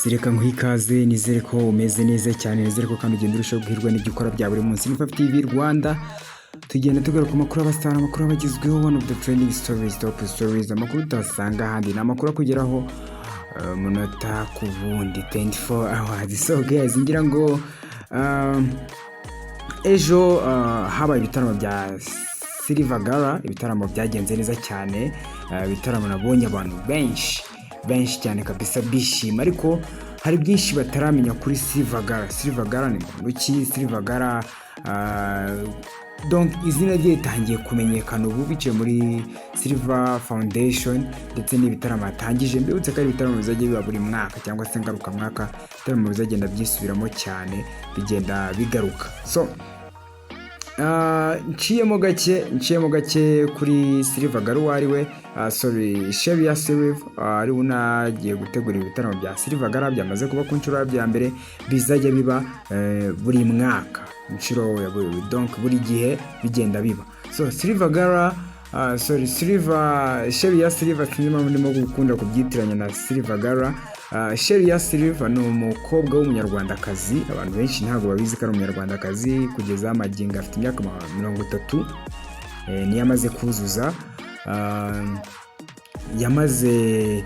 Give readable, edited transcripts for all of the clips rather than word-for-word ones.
Reka nguhe ikaze nizere ko umeze neza cyane, nizere ko kandi ugenda urushaho guhirwa n'ibyo ukora bya buri munsi. Ni Fyve-tvrwanda tugenda tugaruka amakuru abasitari, amakuru abagezweho, one of the trending stories, top stories, amakuru utasanga ahandi, ni amakuru akugeraho munota ku wundi 24 hours. So guys, ngira ngo ejo habaye ibitaramo bya Fyve-tvrwanda, ibitaramo byagenze neza cyane, ibitaramo nabonye abantu benshi cyane kabisa bishima, ariko hari byinshi bataramenya kuri Fyve-tvrwanda ni ruki. Fyve-tvrwanda donc izina rye ritangiye kumenyekana ubu biciye muri Fyve Foundation ndetse n'ibitaramo atangije. Mbibutse ko ari ibitaramo bizajya biba buri mwaka cyangwa se ngaruka mwaka, ibitaramo bizagenda byisubiramo cyane bigenda bigaruka. So nciyemo gake kuri Fyve-tvrwanda uwo ari we, Sherie ari unagiye gutegura ibitaramo bya Fyve-tvrwanda byamaze kuba ku nshuro ya mbere, bizajya biba buri mwaka inshuro ya donc buri gihe bigenda biba. So Fyve-tvrwanda Sherie sinima ndimo gukunda kubyitiranya na Fyve-tvrwanda. Sherie ni umukobwa w'umunyarwandakazi, abantu benshi ntabwo babizi ko ari umunyarwandakazi. Kugeza amagingo afite imyaka 30 niyo amaze kuzuza. Yamaze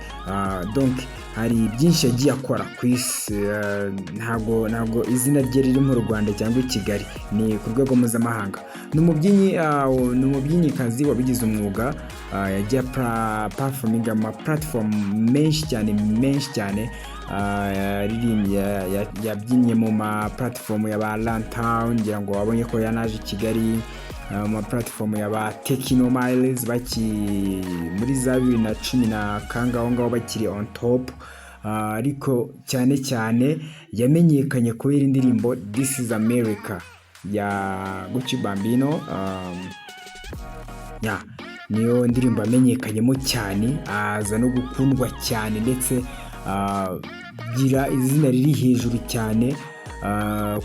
donc hari byinshi yagiye akora ku isi, ntabwo izina rye riri mu Rwanda cyangwa i Kigali, ni ku rwego mpuzamahanga. Ni umubyinnyi kazi wabigize umwuga, yagiye performing ama platform menshi cyane, yabyinnye mu ma platform ya ba Runtown, ngira ngo wabonye ko yanaje i Kigali, ama platform ya ba Tekino Miles baki muri za 2010 na kangaho ngaho bakiri on top. Ariko cyane yamenyekanye kubera indirimbo This is America ya Gucci Bambino. Niyo ndirimbo amenyekanyemo cyane, aza no gukundwa cyane, ndetse gira izina riri hejuru cyane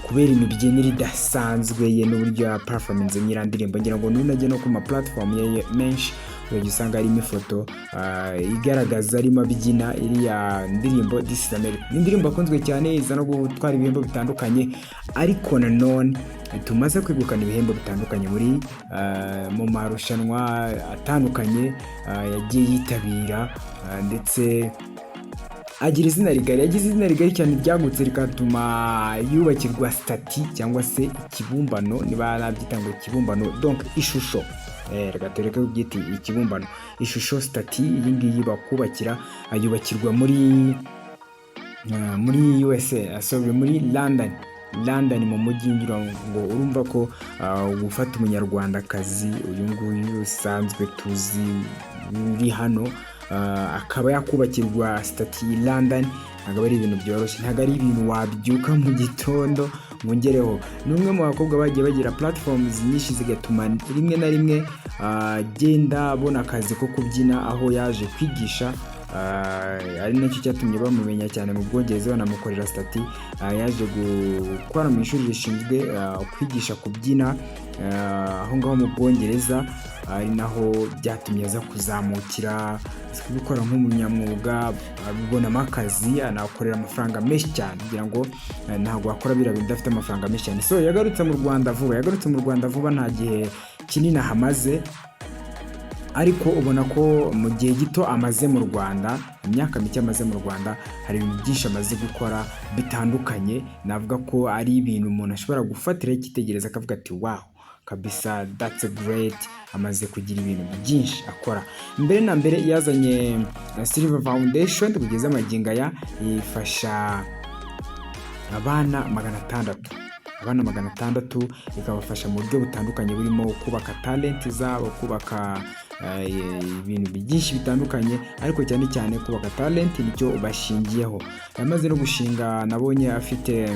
kubera imibyinire idasanzwe ye n'uburyo ya performance nyir'indirimbo. Ngira ngo nunajye no ku ma platform ye menshi ujya usanga harimo ifoto igaragaza arimo abyina iriya ndirimbo This is America. Ni indirimbo akunzwe cyane, iza no gutwara ibihembo bitandukanye, ariko nanone tumaze kwegukana ibihembo bitandukanye muri mu marushanwa atandukanye yagiye yitabira, ndetse agira izina rigari cyane ryagutse, rikatuma yubakirwa stati cyangwa se ikibumbano, niba nabyita ngo ikibumbano, donc ishusho, ragatereka byiti ikibumbano, ishusho, stati. Iyi ngiyi bakubakira ayubakirwa muri USA, muri London mu mujyi. Ngira ngo urumva ko gufata umunyarwandakazi uyu nguyu usanzwe tuzi uri hano, akaba yakubakirwa stati i London, ntabwo ari ibintu byoroshye, ntabwo ari ibintu wabyuka mu gitondo ngereho. Ni umwe mu bakobwa bagiye bagira platforms nyinshi zigatuma rimwe na rimwe agenda abona akazi ko kubyina, aho yaje kwigisha, ari nacyo cyatumye bamumenya cyane mu Bwongereza, banamukorera stati. Yaje gukora mu ishuri rishinzwe kwigisha kubyina aho ngaho mu Bwongereza, ari naho byatumye aza kuzamukira gukora nk'umunyamwuga, abibonamo akazi, anakorera amafaranga menshi cyane. Kugira ngo ntabwo akora biriya bintu adafite amafaranga menshi cyane. So yagarutse mu Rwanda vuba, nta gihe kinini hamaze, ariko ubona ko mu gihe gito amaze mu Rwanda, imyaka mike amaze mu Rwanda, hari ibintu byinshi amaze gukora bitandukanye. Navuga ko ari ibintu umuntu ashobora gufatira ikitegereza akavuga ati wow kabisa, that's great. Amaze kugira ibintu byinshi akora. Mbere na mbere yazanye Fyve Foundation, kugeza amagingo aya ifasha abana 600, ikabafasha mu buryo butandukanye, burimo kubaka talent zabo, kubaka ibintu byinshi bitandukanye, ariko cyane kubaka talent nicyo bashingiyeho. Yamaze no gushinga, nabonye afite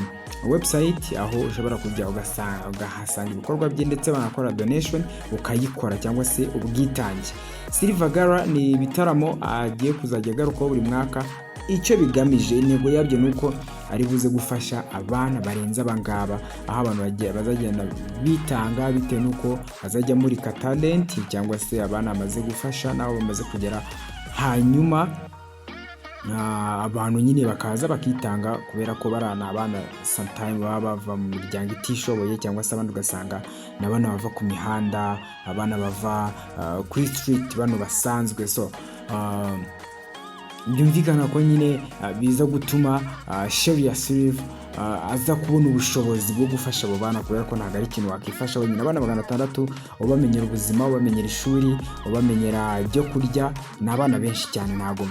website aho ushobora kujya ugahasanga ibikorwa bye, ndetse banakora donation ukayikora cyangwa se ubwitange. Fyve-tvrwanda ni ibitaramo agiye kuzajya agarukaho buri mwaka. Icyo bigamije, intego yabyo nuko ari buze gufasha abana barenze abangaba, aho abantu bazagenda bitanga bitewe nuko bazajya muri talent cyangwa se abana bamaze gufasha nabo bamaze kugera, hanyuma abantu nyine bakaza bakitanga kubera ko barana abana sometime baba bava mu miryango itishoboye cyangwa se abandi ugasanga n'abana bava ku mihanda, abana bava kuri street bano basanzwe. So byumvikana ko nyine biza gutuma Sherie aza kubona ubushobozi bwo gufasha abo bana kubera ko ntabwo ari ikintu wakifasha wenyine. Abana 600 ubamenyera ubuzima, ubamenyera ishuri, ubamenyera ibyo kurya, ni abana benshi cyane. Ntabwo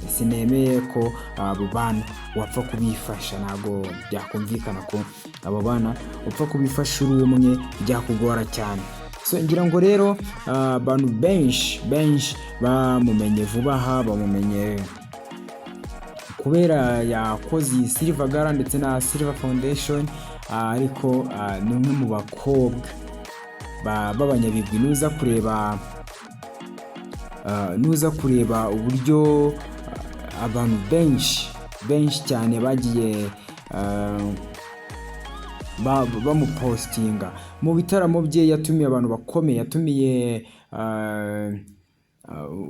sinemeye ko abo bana wapfa kubifasha, ntabwo byakumvikana ko abo bana upfa kubifasha uri umwe, byakugora cyane. So ngira ngo rero abantu benshi bamumenye vuba aha, bamumenye kubera yakoze iyi Fyve-tvrwanda ndetse na Fyve-tvrwanda, ariko ni umwe mu bakobwa b'abanyabigwi. Nuza kureba uburyo abantu benshi cyane bagiye bamupostinga mu bitaramo bye. Yatumiye abantu bakomeye, yatumiye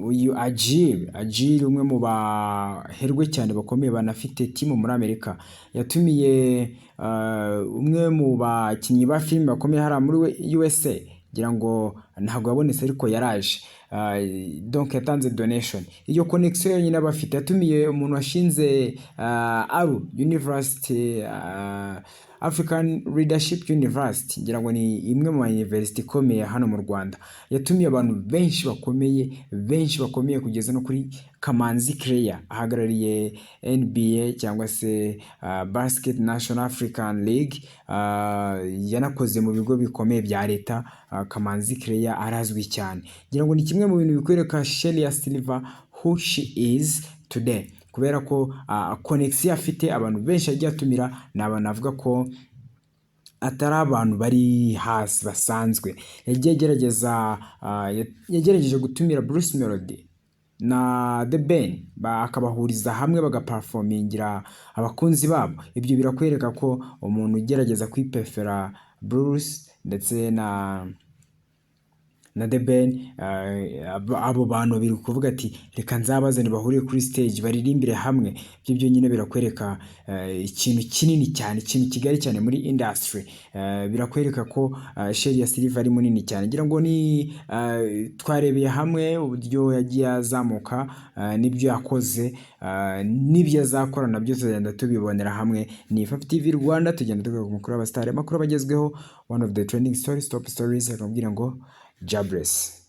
uyu Agir umwe mu baherwe cyane bakomeye banafite timu muri Amerika. Yatumiye umwe mu bakinnyi ba filime bakomeye hariya muri USA, ngira ngo ntabwo yabonetse ariko yaraje. Donc yatanze donation. Iyo connection yonyine abafite. Yatumiye umuntu washinze University, African Leadership University, ngira ngo ni imwe mu university ikomeye hano mu Rwanda. Yatumiye abantu benshi bakomeye kugeza no kuri Kamanzi Claire ahagarariye NBA cyangwa se Basket National African League. Yanakoze mu bigo bikomeye bya leta. Kamanzi Claire arazwi cyane. Ngira ngo ni kimwe mu bintu bikwereka Sherie who she is today, kubera ko connection afite. Abantu benshi agiye atumira ni abantu avuga ko atari abantu bari hasi basanzwe. Yagerageje gutumira Bruce Melody na The Ben akabahuriza hamwe bagaperformingira abakunzi babo. Ibyo birakwereka ko umuntu ugerageza kwipefera Bruce ndetse na The Ben, abo bantu biri kuvuga ati reka nzabazane bahuriye kuri stage baririmbire hamwe. Ibyo nyine birakwereka ikintu kinini cyane, ikintu kigari cyane muri industry. Birakwereka ko Sherie ari munini cyane. Ngira ngo ni twarebeye hamwe uburyo yagiye azamuka, n'ibyo yakoze, n'ibyo azakora nabyo tugenda tubibonera hamwe. Ni Fyve-tvrwanda, tugenda tugaruka ku makuru y'abasitari, amakuru bagezweho, one of the trending stories, top stories. Akabwira ngo God bless.